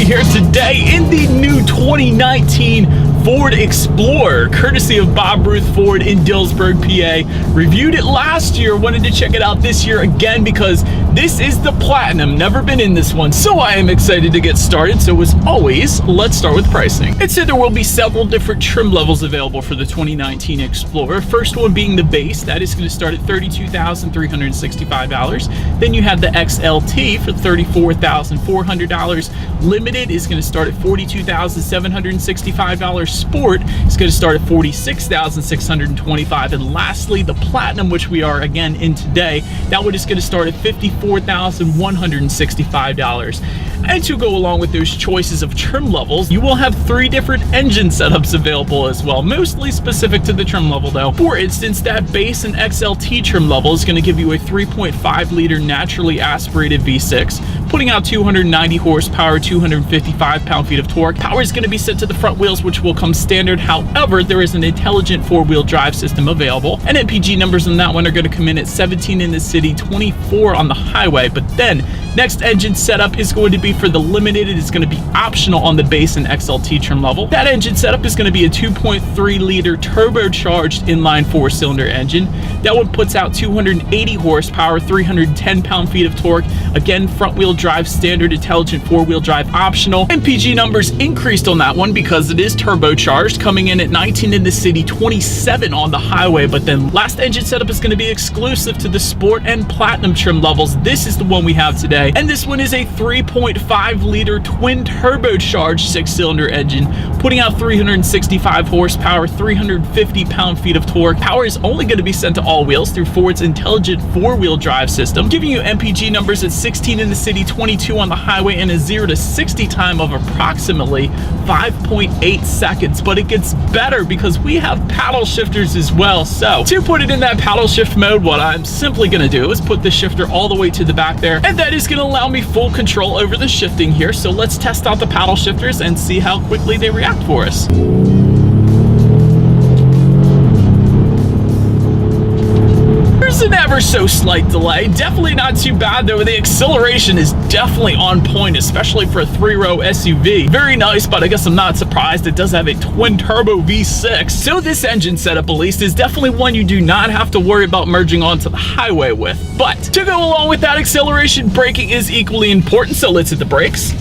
Corey here today in the new 2019 Ford Explorer, courtesy of Bob Ruth Ford in Dillsburg, PA. Reviewed it last year, wanted to check it out this year again because this is the Platinum. Never been in this one, so I am excited to get started. So as always, let's start with pricing. And so there will be several different trim levels available for the 2019 Explorer. First one being the base, that is going to start at $32,365. Then you have the XLT for $34,400. Limited is going to start at $42,765. Sport is going to start at $46,625. And lastly, the Platinum, which we are again in today, that one is going to start at $54,165. And to go along with those choices of trim levels, you will have 3 different engine setups available as well, mostly specific to the trim level though. For instance, that base and XLT trim level is going to give you a 3.5 liter naturally aspirated V6, putting out 290 horsepower, 255 pound-feet of torque. Power is going to be sent to the front wheels, which will come standard. However, there is an intelligent 4-wheel drive system available, and MPG numbers on that one are going to come in at 17 in the city, 24 on the highway. But then next engine setup is going to be for the Limited. It is going to be optional on the base and XLT trim level. That engine setup is going to be a 2.3 liter turbocharged inline 4-cylinder engine. That one puts out 280 horsepower, 310 pound-feet of torque. Again, front wheel drive standard, intelligent 4-wheel drive optional. MPG numbers increased on that one because it is turbocharged, coming in at 19 in the city, 27 on the highway. But then last engine setup is going to be exclusive to the Sport and Platinum trim levels. This is the one we have today, and this one is a 3.5 liter twin turbocharged 6-cylinder engine, putting out 365 horsepower, 350 pound-feet of torque. Power is only going to be sent to all wheels through Ford's intelligent 4-wheel drive system, giving you MPG numbers at 16 in the city, 22 on the highway, and a 0 to 60 time of approximately 5.8 seconds. But it gets better because we have paddle shifters as well. So to put it in that paddle shift mode, what I'm simply going to do is put the shifter all the way to the back there, and that is going to allow me full control over the shifting here. So let's test out the paddle shifters and see how quickly they react for us. An ever so slight delay, definitely not too bad though. The acceleration is definitely on point, especially for a 3-row SUV. Very nice, but I guess I'm not surprised. It does have a twin turbo V6, so this engine setup at least is definitely one you do not have to worry about merging onto the highway with. But to go along with that acceleration, braking is equally important, so let's hit the brakes.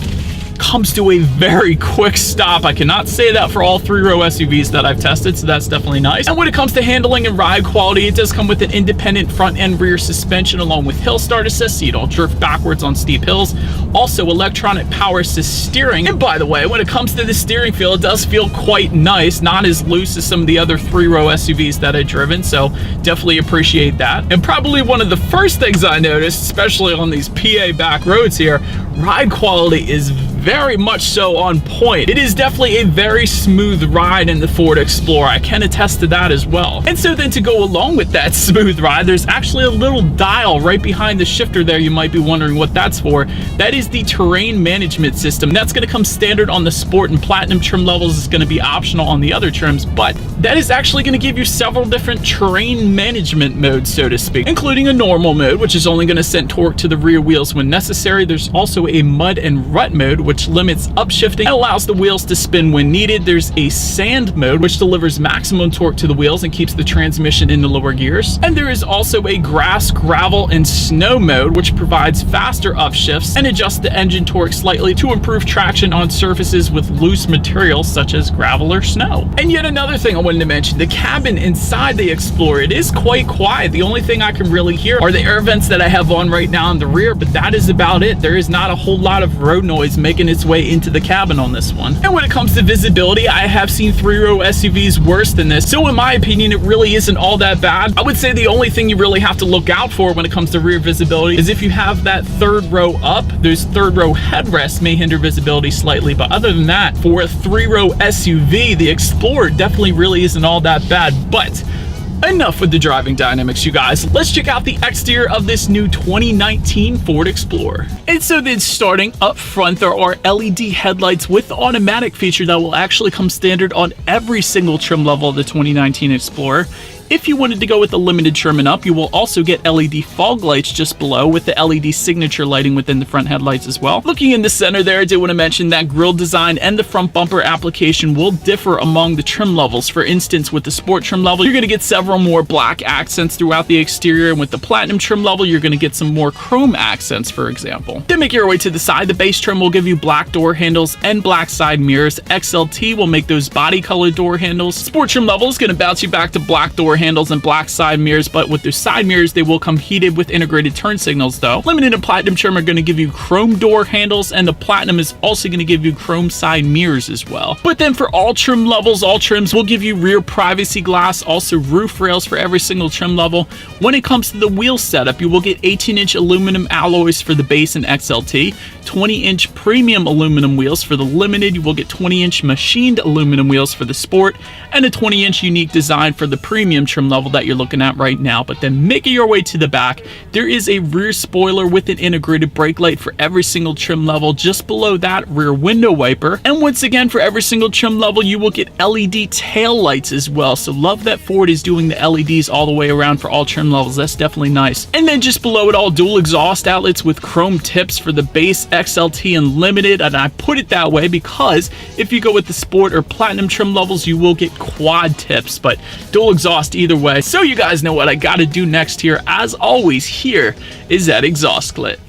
Comes to a very quick stop. I cannot say that for all 3-row SUVs that I've tested, so that's definitely nice. And when it comes to handling and ride quality, it does come with an independent front and rear suspension along with hill start assist, so you don't drift backwards on steep hills. Also electronic power assist steering. And by the way, when it comes to the steering feel, it does feel quite nice, not as loose as some of the other 3-row SUVs that I've driven, so definitely appreciate that. And probably one of the first things I noticed, especially on these PA back roads here, ride quality is very much so on point. It is definitely a very smooth ride in the Ford Explorer. I can attest to that as well. And so then to go along with that smooth ride, there's actually a little dial right behind the shifter there. You might be wondering what that's for. That is the terrain management system. That's going to come standard on the Sport and Platinum trim levels. It's going to be optional on the other trims, but that is actually going to give you several different terrain management modes, so to speak, including a normal mode, which is only going to send torque to the rear wheels when necessary. There's also a mud and rut mode, which limits upshifting and allows the wheels to spin when needed. There's a sand mode, which delivers maximum torque to the wheels and keeps the transmission in the lower gears. And there is also a grass, gravel, and snow mode, which provides faster upshifts and adjusts the engine torque slightly to improve traction on surfaces with loose materials such as gravel or snow. And yet another thing I wanted to mention, the cabin inside the Explorer, it is quite quiet. The only thing I can really hear are the air vents that I have on right now in the rear, but that is about it. There is not a whole lot of road noise making its way into the cabin on this one. And when it comes to visibility, I have seen 3-row SUVs worse than this, so in my opinion, it really isn't all that bad. I would say the only thing you really have to look out for when it comes to rear visibility is if you have that 3rd row up, those 3rd row headrests may hinder visibility slightly, but other than that, for a 3-row SUV, the Explorer definitely really isn't all that bad. But enough with the driving dynamics, you guys. Let's check out the exterior of this new 2019 Ford Explorer. And so then starting up front, there are LED headlights with the automatic feature that will actually come standard on every single trim level of the 2019 Explorer. If you wanted to go with the limited trim and up, you will also get LED fog lights just below with the LED signature lighting within the front headlights as well. Looking in the center there, I did want to mention that grille design and the front bumper application will differ among the trim levels. For instance, with the sport trim level, you're going to get several more black accents throughout the exterior, and with the platinum trim level, you're going to get some more chrome accents, for example. Then make your way to the side. The base trim will give you black door handles and black side mirrors. XLT will make those body colored door handles. Sport trim level is going to bounce you back to black door handles and black side mirrors, but with those side mirrors, they will come heated with integrated turn signals though. Limited and platinum trim are going to give you chrome door handles, and the platinum is also going to give you chrome side mirrors as well. But then for all trim levels, all trims will give you rear privacy glass, also roof rails for every single trim level. When it comes to the wheel setup, you will get 18-inch aluminum alloys for the base and XLT, 20-inch premium aluminum wheels for the limited. You will get 20-inch machined aluminum wheels for the sport, and a 20-inch unique design for the premium trim level that you're looking at right now. But then making your way to the back, there is a rear spoiler with an integrated brake light for every single trim level. Just below that, rear window wiper. And once again, for every single trim level, you will get LED tail lights as well. So love that Ford is doing the LEDs all the way around for all trim levels. That's definitely nice. And then just below it all, dual exhaust outlets with chrome tips for the base, XLT, and limited. And I put it that way because if you go with the sport or platinum trim levels, you will get quad tips, but dual exhaust either way. So you guys know what I gotta do next here. As always, here is that exhaust clip.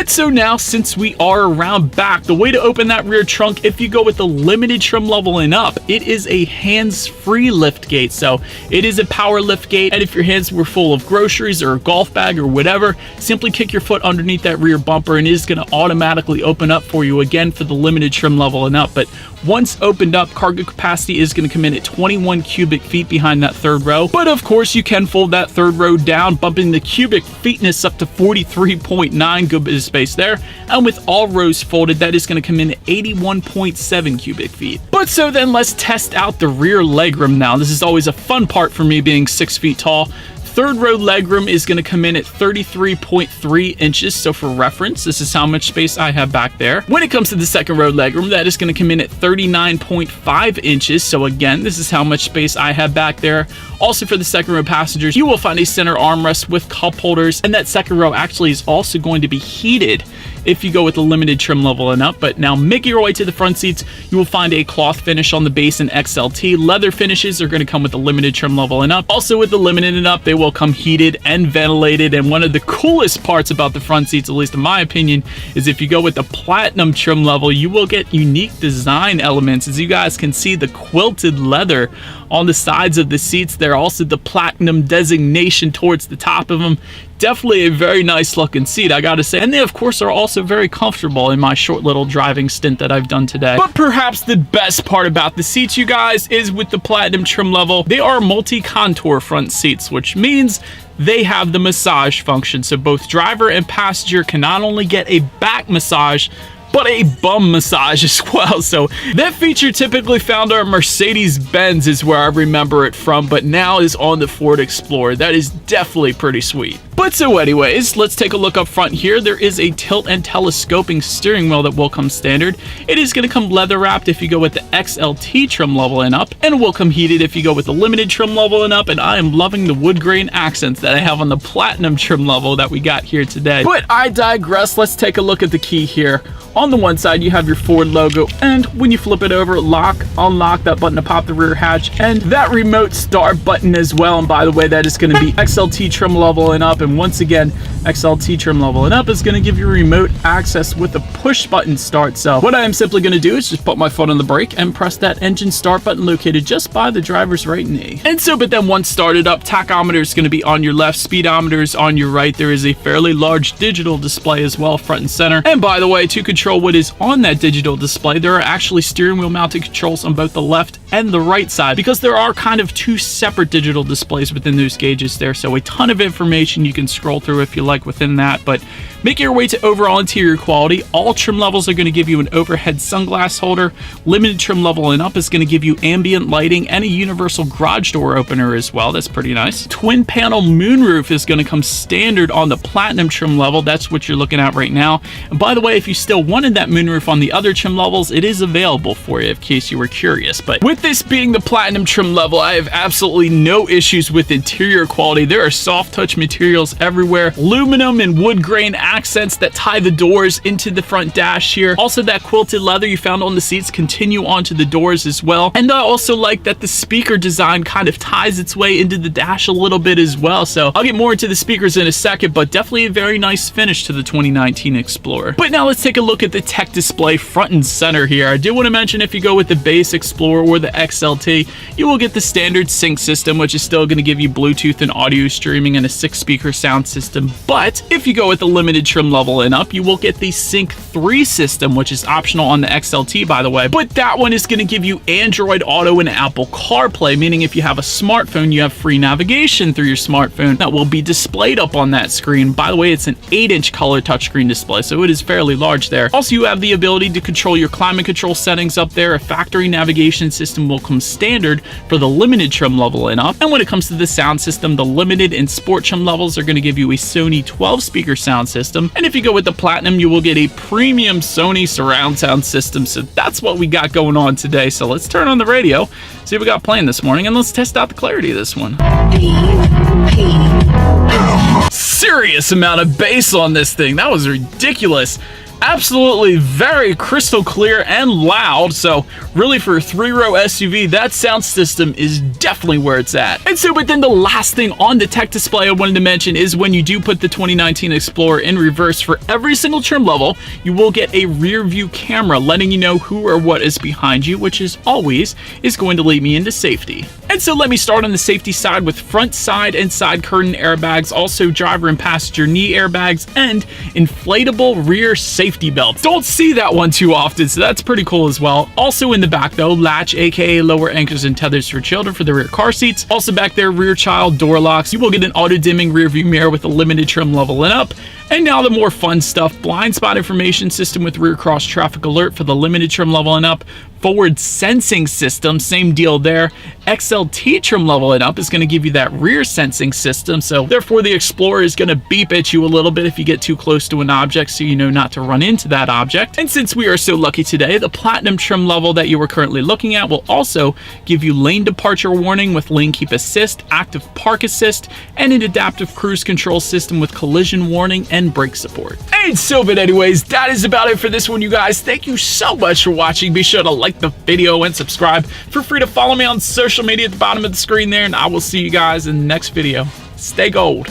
So now, since we are around back, the way to open that rear trunk, if you go with the limited trim level and up, it is a hands-free lift gate. So it is a power lift gate, and if your hands were full of groceries or a golf bag or whatever, simply kick your foot underneath that rear bumper and it is going to automatically open up for you again for the limited trim level and up. But once opened up, cargo capacity is going to come in at 21 cubic feet behind that third row. But of course, you can fold that third row down, bumping the cubic feetness up to 43.9. Good bit of space there. And with all rows folded, that is going to come in at 81.7 cubic feet. But so then let's test out the rear legroom now. This is always a fun part for me being 6 feet tall. Third row legroom is going to come in at 33.3 inches. So for reference, this is how much space I have back there. When it comes to the second row legroom, that is going to come in at 39.5 inches. So again, this is how much space I have back there. Also for the second row passengers, you will find a center armrest with cup holders, and that second row actually is also going to be heated if you go with the limited trim level and up. But now making your way to the front seats, you will find a cloth finish on the base and XLT. Leather finishes are going to come with the limited trim level and up. Also with the limited and up, they will come heated and ventilated. And one of the coolest parts about the front seats, at least in my opinion, is if you go with the platinum trim level, you will get unique design elements. As you guys can see, the quilted leather on the sides of the seats there, also the platinum designation towards the top of them. Definitely a very nice looking seat, I gotta say. And they, of course, are also very comfortable in my short little driving stint that I've done today. But perhaps the best part about the seats, you guys, is with the platinum trim level, they are multi-contour front seats, which means they have the massage function. So both driver and passenger can not only get a back massage, but a bum massage as well. So that feature typically found on Mercedes-Benz is where I remember it from, but now is on the Ford Explorer. That is definitely pretty sweet. But so anyways, let's take a look up front here. There is a tilt and telescoping steering wheel that will come standard. It is going to come leather wrapped if you go with the XLT trim level and up, and it will come heated if you go with the limited trim level and up. And I am loving the wood grain accents that I have on the platinum trim level that we got here today. But I digress. Let's take a look at the key here. On the one side, you have your Ford logo, and when you flip it over, lock, unlock that button to pop the rear hatch, and that remote start button as well. And by the way, that is going to be XLT trim level and up. And once again, XLT trim level and up is going to give you remote access with a push button start. So what I am simply going to do is just put my foot on the brake and press that engine start button located just by the driver's right knee. And so, but then once started up, tachometer is going to be on your left, speedometer is on your right. There is a fairly large digital display as well, front and center. And by the way, to control control what is on that digital display, there are actually steering wheel mounted controls on both the left and the right side, because there are kind of two separate digital displays within those gauges there. So a ton of information you can scroll through if you like within that. But making your way to overall interior quality, all trim levels are going to give you an overhead sunglass holder. Limited trim level and up is going to give you ambient lighting and a universal garage door opener as well. That's pretty nice. Twin panel moonroof is going to come standard on the platinum trim level. That's what you're looking at right now. And by the way, if you still wanted that moonroof on the other trim levels, it is available for you in case you were curious. But with this being the platinum trim level, I have absolutely no issues with interior quality. There are soft touch materials everywhere, aluminum and wood grain accents that tie the doors into the front dash here. Also, that quilted leather you found on the seats continue onto the doors as well. And I also like that the speaker design kind of ties its way into the dash a little bit as well. So I'll get more into the speakers in a second, but definitely a very nice finish to the 2019 Explorer. But now let's take a look at the tech display front and center here. I do want to mention, if you go with the base Explorer or the XLT, you will get the standard sync system, which is still going to give you Bluetooth and audio streaming and a 6-speaker sound system. But if you go with the limited trim level and up, you will get the Sync 3 system, which is optional on the XLT, by the way. But that one is going to give you Android Auto and Apple CarPlay, meaning if you have a smartphone, you have free navigation through your smartphone that will be displayed up on that screen. By the way, it's an 8-inch color touchscreen display, so it is fairly large there. Also, you have the ability to control your climate control settings up there. A factory navigation system will come standard for the limited trim level and up. And when it comes to the sound system, the limited and sport trim levels are going to give you a Sony 12-speaker sound system. And if you go with the platinum, you will get a premium Sony surround sound system. So that's what we got going on today. So let's turn on the radio, see what we got playing this morning, and let's test out the clarity of this one. Serious amount of bass on this thing. That was ridiculous. Absolutely very crystal clear and loud. So really, for a 3-row SUV, that sound system is definitely where it's at. And so, but then the last thing on the tech display I wanted to mention is when you do put the 2019 Explorer in reverse, for every single trim level, you will get a rear view camera letting you know who or what is behind you, which is always going to lead me into safety. And so let me start on the safety side with front, side, and side curtain airbags, also driver and passenger knee airbags, and inflatable rear safety belts. Don't see that one too often, so that's pretty cool as well. Also in the back though, latch, aka lower anchors and tethers for children for the rear car seats. Also back there, rear child door locks. You will get an auto dimming rear view mirror with a limited trim level and up. And now the more fun stuff, blind spot information system with rear cross traffic alert for the limited trim level and up. Forward sensing system, same deal there. XLT trim level and up is going to give you that rear sensing system, so therefore the Explorer is going to beep at you a little bit if you get too close to an object, so you know not to run into that object. And since we are so lucky today, the platinum trim level that you are currently looking at will also give you lane departure warning with lane keep assist, active park assist, and an adaptive cruise control system with collision warning and brake support. And so, but anyways, that is about it for this one, you guys. Thank you so much for watching. Be sure to like the video and subscribe. Feel free to follow me on social media at the bottom of the screen there, and I will see you guys in the next video. Stay gold.